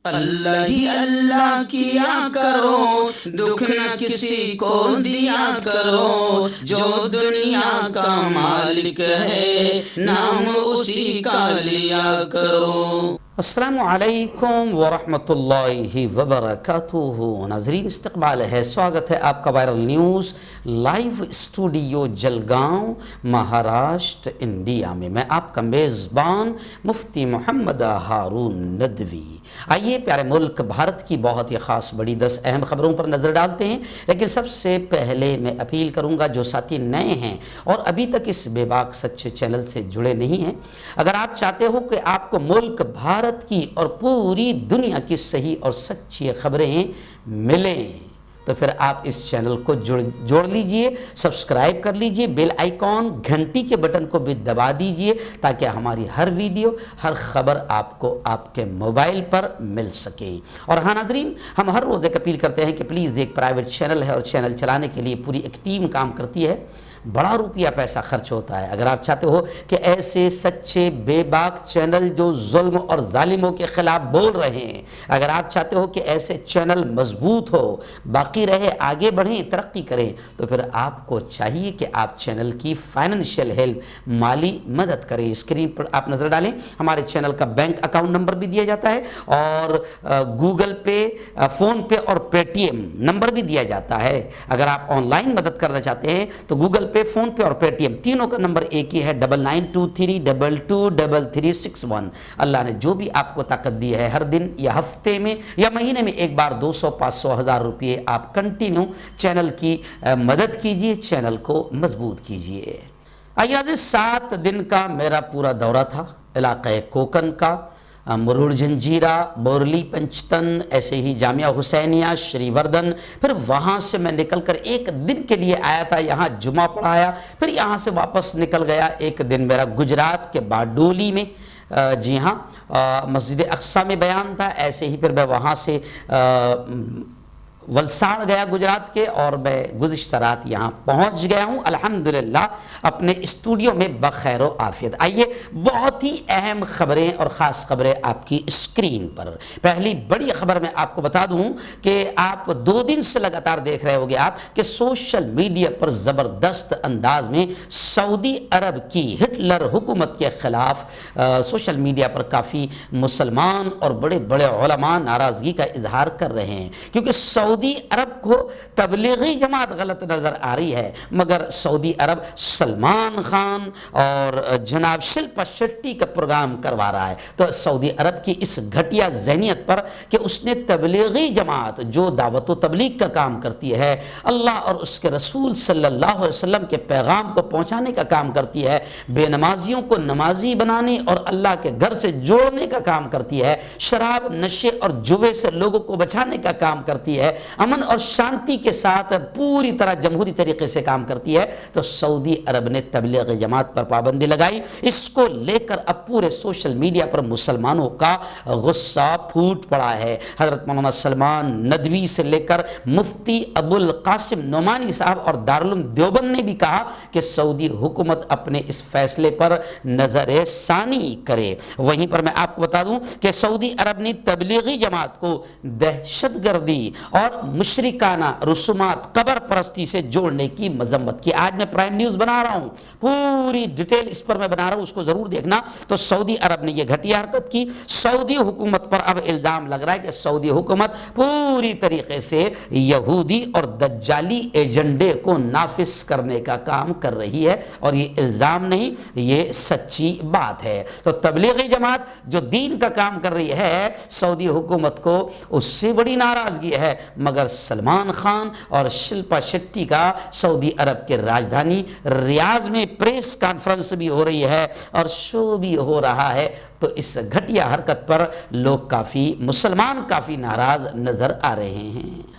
اللہ ہی اللہ کیا کرو، دکھ نہ کسی کو دیا کرو، جو دنیا کا مالک ہے نام اسی کا لیا کرو۔ السلام علیکم ورحمۃ اللہ وبرکاتہ۔ ناظرین استقبال ہے، سواگت ہے آپ کا viral news live studio Jalgaon Maharashtra India میں۔ میں آپ کا میزبان مفتی محمد ہارون ندوی۔ آئیے پیارے ملک بھارت کی بہت ہی خاص بڑی 10 اہم خبروں پر نظر ڈالتے ہیں، لیکن سب سے پہلے میں اپیل کروں گا جو ساتھی نئے ہیں اور ابھی تک اس بے باک سچے چینل سے جڑے نہیں ہیں، اگر آپ چاہتے ہو کہ آپ کو ملک بھارت کی اور پوری دنیا کی صحیح اور سچی خبریں ملیں تو پھر آپ اس چینل کو جوڑ لیجئے، سبسکرائب کر لیجئے، بیل آئیکن گھنٹی کے بٹن کو بھی دبا دیجئے تاکہ ہماری ہر ویڈیو ہر خبر آپ کو آپ کے موبائل پر مل سکے۔ اور ہاں ناظرین، ہم ہر روز ایک اپیل کرتے ہیں کہ پلیز ایک پرائیویٹ چینل ہے اور چینل چلانے کے لیے پوری ایک ٹیم کام کرتی ہے، بڑا روپیہ پیسہ خرچ ہوتا ہے۔ اگر آپ چاہتے ہو کہ ایسے سچے بے باک چینل جو ظلم اور ظالموں کے خلاف بول رہے ہیں، اگر آپ چاہتے ہو کہ ایسے چینل مضبوط ہو، باقی رہے، آگے بڑھیں، ترقی کریں، تو پھر آپ کو چاہیے کہ آپ چینل کی فائننشیل ہیلپ، مالی مدد کریں۔ اسکرین پر آپ نظر ڈالیں، ہمارے چینل کا بینک اکاؤنٹ نمبر بھی دیا جاتا ہے اور گوگل پے، فون پے اور پے ٹی ایم نمبر بھی دیا جاتا ہے۔ اگر آپ آن لائن مدد کرنا چاہتے ہیں تو گوگل پے، فون پے اور پے ٹی ایم تینوں کا نمبر ایک ہی ہے، 9923222361۔ اللہ نے جو بھی آپ کو طاقت دی ہے، ہر دن یا ہفتے میں یا مہینے میں ایک بار 200، 500، 1000 روپے آپ کنٹینیو چینل کی مدد کیجئے، چینل کو مضبوط کیجئے۔ آئیے آج 7 دن کا میرا پورا دورہ تھا علاقہ کوکن کا، مرور جنجیرہ، بورلی پنچتن، ایسے ہی جامعہ حسینیہ، شری وردن، پھر وہاں سے میں نکل کر ایک دن کے لیے آیا تھا، یہاں جمعہ پڑھایا، پھر یہاں سے واپس نکل گیا۔ ایک دن میرا گجرات کے باڈولی میں، جی ہاں، مسجد اقصی میں بیان تھا، ایسے ہی پھر میں وہاں سے ولساڑ گیا گجرات کے، اور میں گزشتہ رات یہاں پہنچ گیا ہوں الحمدللہ اپنے اسٹوڈیو میں بخیر و عافیت۔ آئیے بہت ہی اہم خبریں اور خاص خبریں آپ کی اسکرین پر۔ پہلی بڑی خبر میں آپ کو بتا دوں کہ آپ 2 دن سے لگاتار دیکھ رہے ہوگے آپ کہ سوشل میڈیا پر زبردست انداز میں سعودی عرب کی ہٹلر حکومت کے خلاف سوشل میڈیا پر کافی مسلمان اور بڑے بڑے علماء ناراضگی کا اظہار کر رہے ہیں، کیونکہ سعودی عرب کو تبلیغی جماعت غلط نظر آ رہی ہے، مگر سعودی عرب سلمان خان اور جناب شلپا شیٹی کا پروگرام کروا رہا ہے۔ تو سعودی عرب کی اس گھٹیا ذہنیت پر کہ اس نے تبلیغی جماعت جو دعوت و تبلیغ کا کام کرتی ہے، اللہ اور اس کے رسول صلی اللہ علیہ وسلم کے پیغام کو پہنچانے کا کام کرتی ہے، بے نمازیوں کو نمازی بنانے اور اللہ کے گھر سے جوڑنے کا کام کرتی ہے، شراب، نشے اور جوے سے لوگوں کو بچانے کا کام کرتی ہے، امن اور شانتی کے ساتھ پوری طرح جمہوری طریقے سے کام کرتی ہے، تو سعودی عرب نے تبلیغ جماعت پر پابندی لگائی۔ اس کو لے کر اب پورے سوشل میڈیا پر مسلمانوں کا غصہ پھوٹ پڑا ہے۔ حضرت مولانا سلمان ندوی سے لے کر مفتی ابو القاسم نعمانی صاحب اور دارالعلوم دیوبند نے بھی کہا کہ سعودی حکومت اپنے اس فیصلے پر نظر ثانی کرے۔ وہیں پر میں آپ کو بتا دوں کہ سعودی عرب نے تبلیغی جماعت کو دہشت گردی اور مشرکانہ رسومات، قبر پرستی سے جوڑنے کی مذمت کی۔ آج میں پرائم نیوز بنا رہا ہوں، پوری ڈیٹیل اس پر میں بنا رہا ہوں، اس کو ضرور دیکھنا۔ تو سعودی عرب نے یہ گھٹیا حرکت کی، سعودی حکومت پر اب الزام لگ رہا ہے کہ سعودی حکومت پوری طریقے سے یہودی اور دجالی ایجنڈے کو نافذ کرنے کا کام کر رہی ہے، اور یہ الزام نہیں، یہ سچی بات ہے۔ تو تبلیغی جماعت جو دین کا کام کر رہی ہے، سعودی حکومت کو اس سے بڑی ناراضگی ہے، مگر سلمان خان اور شلپا شیٹی کا سعودی عرب کے راجدھانی ریاض میں پریس کانفرنس بھی ہو رہی ہے اور شو بھی ہو رہا ہے، تو اس گھٹیا حرکت پر لوگ مسلمان کافی ناراض نظر آ رہے ہیں۔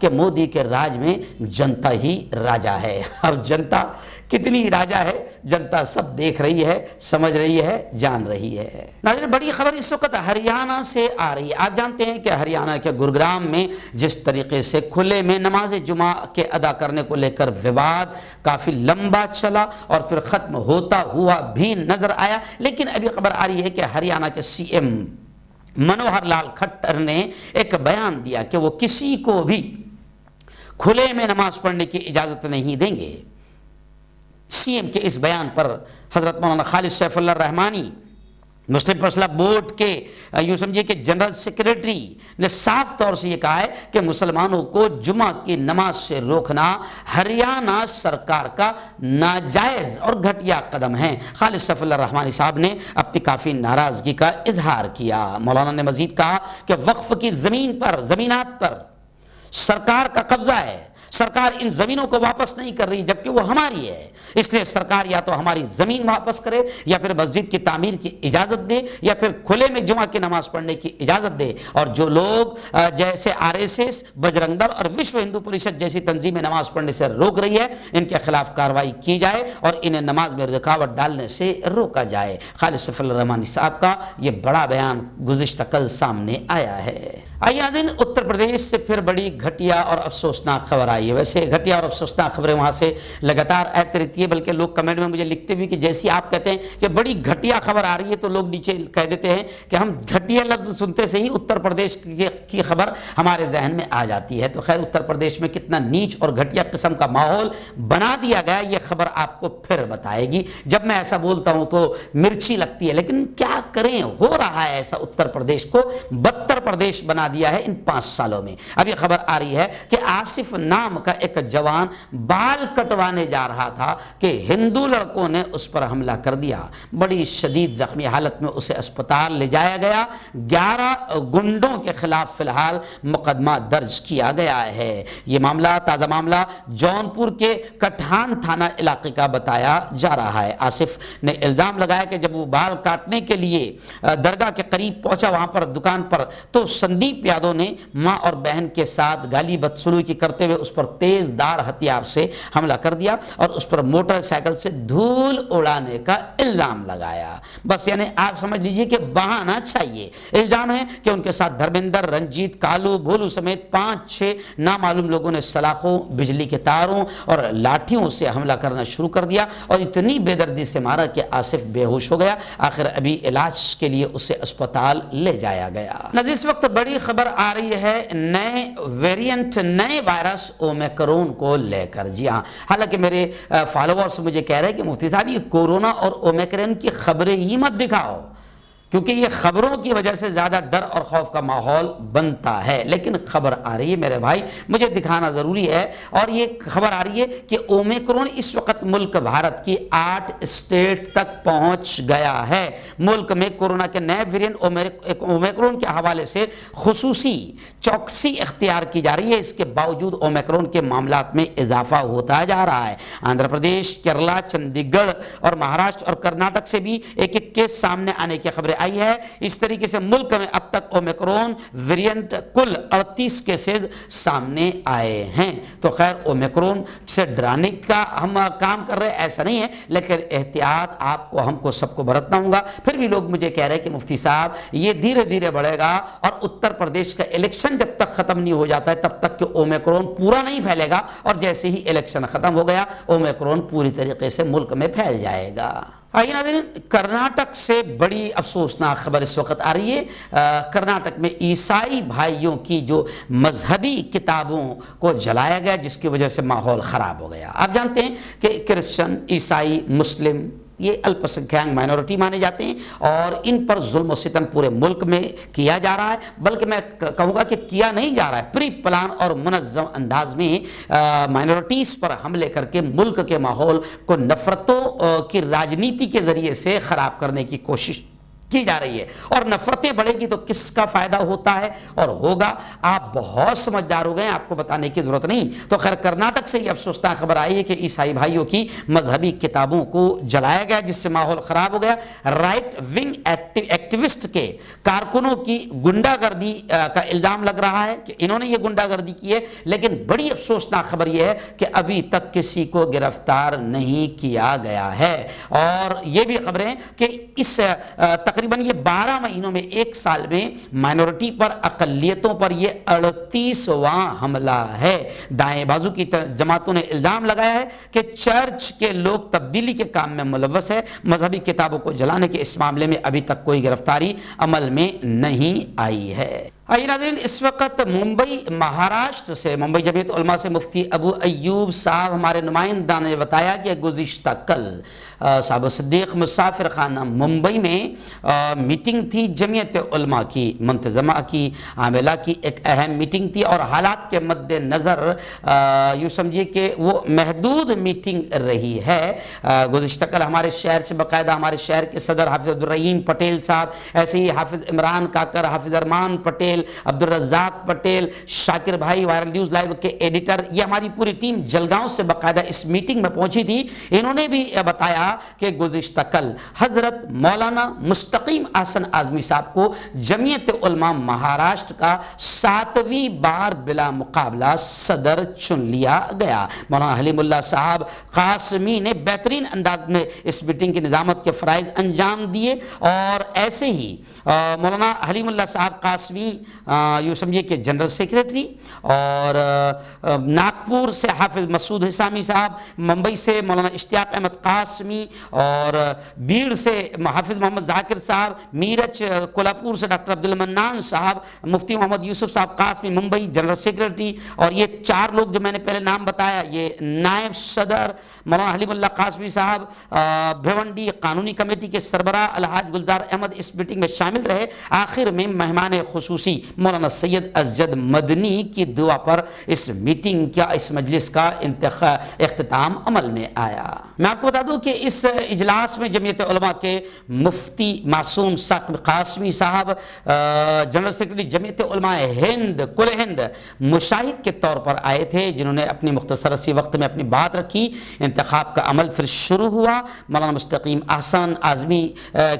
کہ مودی کے راج میں جنتا ہی راجا ہے۔ اب جنتا کتنی راجا ہے، جنتا سب دیکھ رہی ہے، سمجھ رہی ہے، جان رہی ہے۔ ناظرین، بڑی خبر اس وقت ہریانہ سے آ رہی ہے۔ آپ جانتے ہیں کہ ہریانہ کے گرگرام میں جس طریقے سے کھلے میں نماز جمعہ کے ادا کرنے کو لے کر وواد کافی لمبا چلا اور پھر ختم ہوتا ہوا بھی نظر آیا، لیکن ابھی خبر آ رہی ہے کہ ہریانہ کے سی ایم منوہر لال کھٹر نے ایک بیان دیا کہ وہ کسی کو بھی کھلے میں نماز پڑھنے کی اجازت نہیں دیں گے۔ سی ایم کے اس بیان پر حضرت مولانا خالد سیف اللہ الرحمانی مسلم فیصلہ بورڈ کے یوں سمجھے کہ جنرل سیکریٹری نے صاف طور سے یہ کہا ہے کہ مسلمانوں کو جمعہ کی نماز سے روکنا ہریانہ سرکار کا ناجائز اور گھٹیا قدم ہے۔ خالد سیف اللہ الرحمانی صاحب نے اپنی کافی ناراضگی کا اظہار کیا۔ مولانا نے مزید کہا کہ وقف کی زمین پر، زمینات پر سرکار کا قبضہ ہے، سرکار ان زمینوں کو واپس نہیں کر رہی جبکہ وہ ہماری ہے، اس لیے سرکار یا تو ہماری زمین واپس کرے یا پھر مسجد کی تعمیر کی اجازت دے یا پھر کھلے میں جمعہ کی نماز پڑھنے کی اجازت دے، اور جو لوگ جیسے RSS، بجرنگ دل اور وشو ہندو پریشد جیسی تنظیمیں نماز پڑھنے سے روک رہی ہے، ان کے خلاف کارروائی کی جائے اور انہیں نماز میں رکاوٹ ڈالنے سے روکا جائے۔ خالد سیف اللہ الرحمانی صاحب کا یہ بڑا بیان گزشتہ کل سامنے آیا ہے۔ آئیے دن اتر پردیش سے پھر بڑی گھٹیا اور افسوسناک خبر آئی ہے۔ ویسے گھٹیا اور افسوسناک خبریں وہاں سے لگاتار آتی رہتی ہے، بلکہ لوگ کمنٹ میں مجھے لکھتے بھی کہ جیسی آپ کہتے ہیں کہ بڑی گھٹیا خبر آ رہی ہے تو لوگ نیچے کہہ دیتے ہیں کہ ہم گھٹیا لفظ سنتے سے ہی اتر پردیش کی خبر ہمارے ذہن میں آ جاتی ہے۔ تو خیر، اتر پردیش میں کتنا نیچ اور گھٹیا قسم کا ماحول بنا دیا گیا یہ خبر آپ کو پھر بتائے گی۔ جب میں ایسا بولتا ہوں تو مرچی لگتی ہے، لیکن کیا کریں، ہو رہا ہے ایسا۔ اتر پردیش کو بدتر پردیش بنا دیا ہے ان 5 سالوں میں۔ اب یہ خبر آ رہی ہے کہ آصف نام کا ایک جوان بال کٹوانے جا رہا تھا کہ ہندو لڑکوں نے اس پر حملہ کر دیا۔ بڑی شدید زخمی حالت میں اسے اسپتال لے جایا گیا۔ 11 گنڈوں کے خلاف فی الحال مقدمہ درج کیا گیا ہے۔ یہ معاملہ، تازہ معاملہ جونپور کے کٹھان تھانہ علاقے کا بتایا جا رہا ہے۔ آصف نے الزام لگایا کہ جب وہ بال کاٹنے کے لیے درگاہ کے قریب پہنچا، وہاں پر دکان پر، تو سندیپ یادو نے ماں اور بہن کے ساتھ گالی بدسلوکی کرتے ہوئے اس پر تیز دار ہتھیار سے حملہ کر دیا اور اس پر موٹر سائیکل سے دھول اڑانے کا الزام لگایا۔ بس یعنی آپ سمجھ لیجئے کہ بہانہ چاہیے۔ الزام ہے کہ ان کے ساتھ دھرمیندر، رنجیت، کالو، بھولو سمیت 5-6 نامعلوم لوگوں نے سلاخوں، بجلی کے تاروں اور لاٹھیوں سے حملہ کرنا شروع کر دیا اور اتنی بے دردی سے مارا کہ آصف بے ہوش ہو گیا۔ آخر ابھی علاج کے لیے اسے اسپتال لے جایا گیا۔ نظر اس وقت بڑی خبر آ رہی ہے نئے ویریئنٹ، نئے وائرس اومیکرون کو لے کر۔ جی ہاں، حالانکہ میرے فالوورز مجھے کہہ رہے ہیں کہ مفتی صاحب یہ کورونا اور اومیکرون کی خبریں ہی مت دکھاؤ، کیونکہ یہ خبروں کی وجہ سے زیادہ ڈر اور خوف کا ماحول بنتا ہے۔ لیکن خبر آ رہی ہے میرے بھائی، مجھے دکھانا ضروری ہے، اور یہ خبر آ رہی ہے کہ اومیکرون اس وقت ملک بھارت کی 8 اسٹیٹ تک پہنچ گیا ہے۔ ملک میں کورونا کے نئے ویرینٹ اومیکرون کے حوالے سے خصوصی چوکسی اختیار کی جا رہی ہے۔ اس کے باوجود اومیکرون کے معاملات میں اضافہ ہوتا جا رہا ہے۔ آندھرا پردیش، کیرلا، چندی گڑھ اور مہاراشٹر اور کرناٹک سے بھی ایک کیس سامنے آنے کی خبریں آئی ہے۔ اس طریقے سے ملک میں اب تک اومیکرون ویرینٹ کل 38 کیسز سامنے آئے ہیں۔ تو خیر، اومیکرون سے ڈرانے کا ہم کام کر رہے ہیں ایسا نہیں ہے، لیکن احتیاط آپ کو، ہم کو، سب کو برتنا ہوگا۔ پھر بھی لوگ مجھے کہہ رہے ہیں کہ مفتی صاحب یہ دھیرے دھیرے بڑھے گا، اور اتر پردیش کا الیکشن جب تک ختم نہیں ہو جاتا ہے تب تک کہ اومیکرون پورا نہیں پھیلے گا، اور جیسے ہی الیکشن ختم ہو گیا اومیکرون پوری طریقے سے ملک میں پھیل جائے گا۔ آئیے ناظرین، کرناٹک سے بڑی افسوسناک خبر اس وقت آ رہی ہے۔ کرناٹک میں عیسائی بھائیوں کی جو مذہبی کتابوں کو جلایا گیا، جس کی وجہ سے ماحول خراب ہو گیا۔ آپ جانتے ہیں کہ کرسچن، عیسائی، مسلم یہ الپ سنکھیانک مائنورٹی مانے جاتے ہیں، اور ان پر ظلم و ستم پورے ملک میں کیا جا رہا ہے، بلکہ میں کہوں گا کہ کیا نہیں جا رہا ہے، پری پلان اور منظم انداز میں مائنورٹیز پر حملے کر کے ملک کے ماحول کو نفرتوں کی راجنیتی کے ذریعے سے خراب کرنے کی کوشش کی جا رہی ہے، اور نفرتیں بڑھے گی تو کس کا فائدہ ہوتا ہے اور ہوگا؟ آپ بہت سمجھدار ہو گئے، آپ کو بتانے کی ضرورت نہیں۔ تو خیر کرناٹک سے یہ افسوسناک خبر آئی ہے کہ عیسائی بھائیوں کی مذہبی کتابوں کو جلایا گیا، جس سے ماحول خراب ہو گیا۔ رائٹ ونگ ایکٹیوسٹ کے کارکنوں کی گنڈا گردی کا الزام لگ رہا ہے کہ انہوں نے یہ گنڈا گردی کی ہے، لیکن بڑی افسوسناک خبر یہ ہے کہ ابھی تک کسی کو گرفتار نہیں کیا گیا ہے۔ اور یہ بھی خبریں کہ اس تقریباً یہ 12 مہینوں میں، ایک سال میں مائنورٹی پر، اقلیتوں پر یہ 38واں حملہ ہے۔ دائیں بازو کی جماعتوں نے الزام لگایا ہے کہ چرچ کے لوگ تبدیلی کے کام میں ملوث ہے۔ مذہبی کتابوں کو جلانے کے اس معاملے میں ابھی تک کوئی گرفتاری عمل میں نہیں آئی ہے۔ آئیے ناظرین، اس وقت ممبئی مہاراشٹر سے، ممبئی جمعیت علماء سے مفتی ابو ایوب صاحب ہمارے نمائندہ نے بتایا کہ گزشتہ کل صاحب صدیق مسافر خانہ ممبئی میں میٹنگ تھی جمعیت علماء کی، منتظمہ کی، عاملہ کی ایک اہم میٹنگ تھی، اور حالات کے مد نظر یوں سمجھیے کہ وہ محدود میٹنگ رہی ہے۔ گزشتہ کل ہمارے شہر سے باقاعدہ ہمارے شہر کے صدر حافظ عبدالرحیم پٹیل صاحب، ایسے ہی حافظ عمران کاکر، حافظ ارمان پٹیل، عبدالرزاق پٹیل، شاکر بھائی، وائرل نیوز لائیو کے ایڈیٹر، یہ ہماری پوری ٹیم جلگاؤں سے باقاعدہ اس میٹنگ میں پہنچی تھی۔ انہوں نے بھی بتایا کہ گزشتہ کل حضرت مولانا مستقیم احسن اعظمی صاحب کو جمعیت علماء مہاراشٹر کا 7ویں بار بلا مقابلہ صدر چن لیا گیا۔ مولانا حلیم اللہ صاحب قاسمی نے بہترین انداز میں اس میٹنگ کی نظامت کے فرائض انجام دیے، اور ایسے ہی مولانا حلیم اللہ صاحب قاسمی یوں سمجھیے کہ جنرل سیکریٹری، اور ناگپور سے حافظ مسعود حسامی صاحب، ممبئی سے مولانا اشتیاق احمد قاسمی، اور بیڑ سے حافظ محمد ذاکر صاحب، میرٹھ کولہاپور سے ڈاکٹر عبدالمنان صاحب، مفتی محمد یوسف صاحب قاسمی ممبئی جنرل سیکریٹری، اور یہ 4 لوگ جو میں نے پہلے نام بتایا، یہ نائب صدر مولانا حلیم اللہ قاسمی صاحب، بھیونڈی قانونی کمیٹی کے سربراہ الحاج گلزار احمد اس میٹنگ میں شامل رہے۔ آخر میں مہمان خصوصی مولانا سید اسجد مدنی کی دعا پر اس میٹنگ کا، اس مجلس کا اختتام عمل میں آیا۔ میں آپ کو بتا دوں کہ اس اجلاس میں جمعیت علماء کے مفتی معصوم ثاقب قاسمی صاحب، جنرل سیکرٹری جمعیت علماء ہند کل ہند، مشاہد کے طور پر آئے تھے، جنہوں نے اپنی مختصر سی وقت میں اپنی بات رکھی۔ انتخاب کا عمل پھر شروع ہوا۔ مولانا مستقیم احسن اعظمی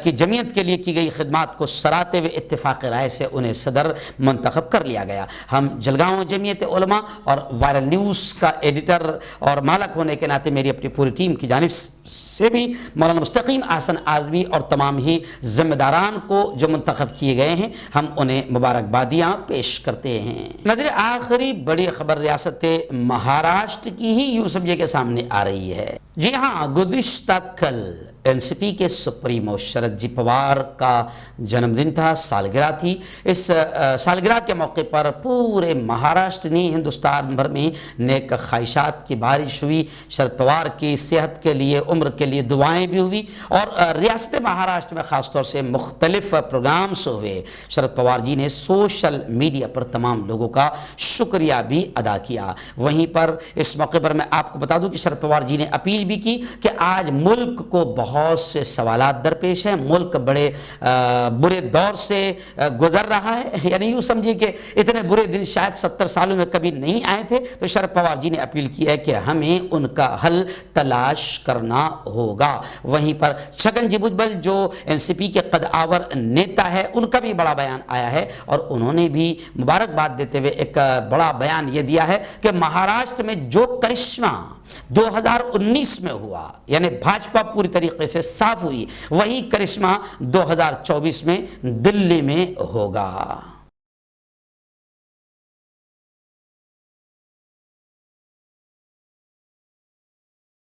کی جمعیت کے لیے کی گئی خدمات کو سراہتے ہوئے اتفاق رائے سے انہیں صدر منتخب کر لیا گیا۔ ہم جلگاؤں جمعیت علماء اور وائرل نیوز کا ایڈیٹر اور مالک ہونے کے ناطے میری اپنی پوری ٹیم کی جانب سے بھی مولانا مستقیم احسن اعظمی اور تمام ہی ذمہ داران کو جو منتخب کیے گئے ہیں، ہم انہیں مبارکبادیاں پیش کرتے ہیں۔ نظر آخری بڑی خبر ریاست مہاراشٹر کی ہی یوں سمجھے کے سامنے آ رہی ہے۔ جی ہاں، گزشتہ کل این سی پی کے سپریمو شرد جی پوار کا جنم دن تھا، سالگرہ تھی۔ اس سالگرہ کے موقع پر پورے مہاراشٹر نے، ہندوستان بھر میں نیک خواہشات کی بارش ہوئی۔ شرد پوار کی صحت کے لیے، عمر کے لیے دعائیں بھی ہوئی، اور ریاست مہاراشٹر میں خاص طور سے مختلف پروگرامز ہوئے۔ شرد پوار جی نے سوشل میڈیا پر تمام لوگوں کا شکریہ بھی ادا کیا۔ وہیں پر اس موقع پر میں آپ کو بتا دوں کہ شرد پوار جی نے اپیل بھی کی کہ آج ملک کو بہت سے سوالات درپیش ہیں، ملک بڑے برے دور سے گزر رہا ہے، یعنی یوں سمجھیے کہ اتنے برے دن شاید 70 سالوں میں کبھی نہیں آئے تھے۔ تو شرد پوار جی نے اپیل کی ہے کہ ہمیں ان کا حل تلاش کرنا ہوگا۔ وہیں پر چھگن جی بھجبل جو این سی پی کے قد آور نیتا ہے، ان کا بھی بڑا بیان آیا ہے، اور انہوں نے بھی مبارکباد دیتے ہوئے ایک بڑا بیان یہ دیا ہے کہ مہاراشٹر میں جو کرشمہ 2019 میں ہوا، یعنی بھاجپا پوری طریقے سے صاف ہوئی، وہی کرشمہ 2024 میں دلی میں ہوگا۔